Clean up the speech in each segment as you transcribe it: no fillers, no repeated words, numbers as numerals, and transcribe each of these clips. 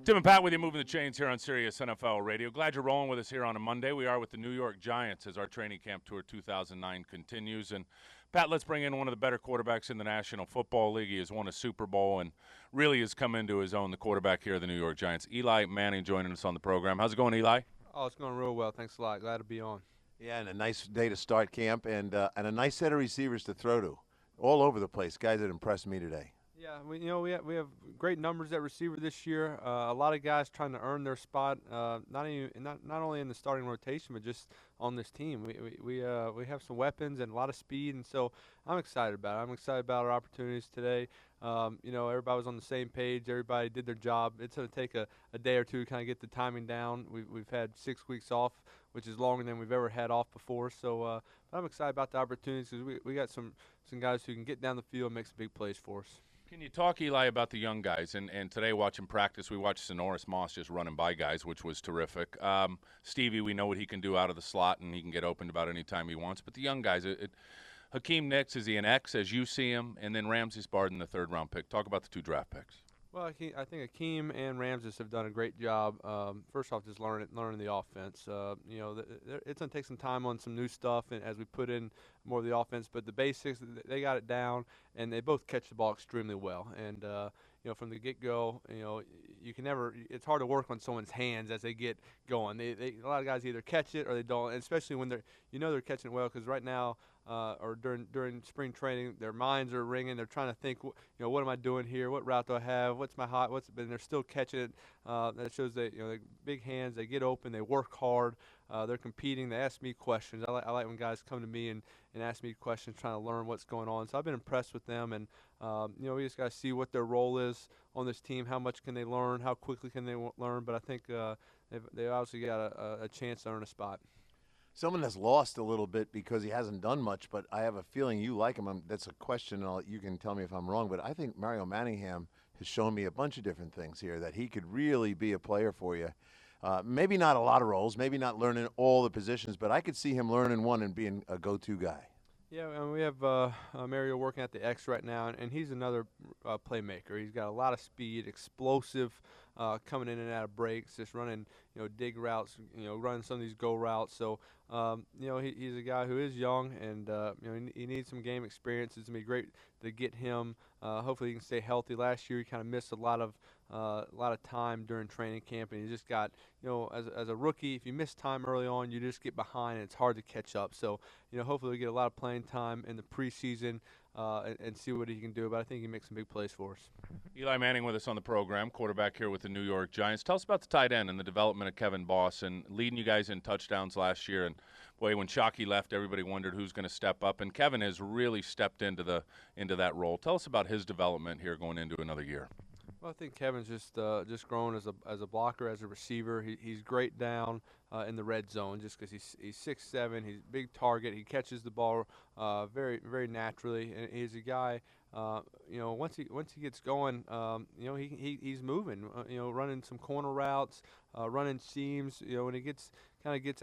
Tim and Pat with you, moving the chains here on Sirius NFL Radio. Glad you're rolling with us here on a Monday. We are with the New York Giants as our training camp tour 2009 continues. And, Pat, let's bring in one of the better quarterbacks in the National Football League. He has won a Super Bowl and really has come into his own, the quarterback here of the New York Giants. Eli Manning joining us on the program. How's it going, Eli? Oh, it's going real well. Thanks a lot. Glad to be on. Yeah, and a nice day to start camp and a nice set of receivers to throw to. All over the place. Guys that impressed me today. Yeah, we have great numbers at receiver this year. A lot of guys trying to earn their spot, not only in the starting rotation, but just on this team. We have some weapons and a lot of speed, and so I'm excited about it. I'm excited about our opportunities today. Everybody was on the same page. Everybody did their job. It's going to take a day or two to kind of get the timing down. We've had 6 weeks off, which is longer than we've ever had off before. So but I'm excited about the opportunities because we got some guys who can get down the field and make some big plays for us. Can you talk, Eli, about the young guys? And today, watching practice, we watched Sonoris Moss just running by guys, which was terrific. Stevie, we know what he can do out of the slot, and he can get opened about any time he wants. But the young guys, Hakeem Nicks, is he an X as you see him? And then Ramses Barden, the third-round pick. Talk about the two draft picks. Well, I think Hakeem and Ramses have done a great job. First off, just learning the offense. It's going to take some time on some new stuff and as we put in more of the offense. But the basics, they got it down, and they both catch the ball extremely well. And from the get-go, you can never. It's hard to work on someone's hands as they get going. A lot of guys either catch it or they don't, and especially when they're catching it well. Because right now, or during spring training, their minds are ringing. They're trying to think, what am I doing here? What route do I have? What's my hot? But they're still catching it. That shows they big hands. They get open. They work hard. They're competing. They ask me questions. I like when guys come to me and ask me questions, trying to learn what's going on. So I've been impressed with them, and we just got to see what their role is on this team. How much can they learn? How quickly can they learn? But I think they obviously got a chance to earn a spot. Someone that's lost a little bit because he hasn't done much, but I have a feeling you like him. That's a question. You can tell me if I'm wrong, but I think Mario Manningham has shown me a bunch of different things here that he could really be a player for you. Maybe not a lot of roles, maybe not learning all the positions, but I could see him learning one and being a go-to guy. Yeah, and we have Mario working at the X right now, and he's another playmaker. He's got a lot of speed, explosive, coming in and out of breaks, just running, dig routes, running some of these go routes. So, he's a guy who is young, and he needs some game experience. It's gonna be great to get him. Hopefully, he can stay healthy. Last year, he kind of missed a lot of time during training camp, and he just got, as a rookie, if you miss time early on, you just get behind, and it's hard to catch up. So, hopefully we get a lot of playing time in the preseason and see what he can do. But I think he makes some big plays for us. Eli Manning with us on the program, quarterback here with the New York Giants. Tell us about the tight end and the development of Kevin Boss and leading you guys in touchdowns last year. And, boy, when Shockey left, everybody wondered who's going to step up. And Kevin has really stepped into that role. Tell us about his development here going into another year. Well, I think Kevin's just grown as a blocker, as a receiver. He's great down in the red zone just because he's 6'7", he's a big target. He catches the ball very, very naturally, and he's a guy. Once he gets going, he's moving. Running some corner routes, running seams. When he gets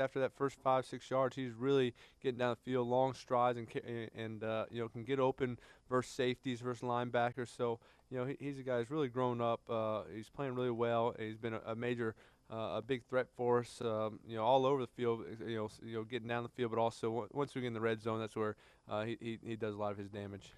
after that first 5-6 yards, he's really getting down the field, long strides, and can get open versus safeties versus linebackers. So he's a guy who's really grown up. He's playing really well. He's been a major. A big threat for us, all over the field, getting down the field, but also once we get in the red zone, that's where he does a lot of his damage.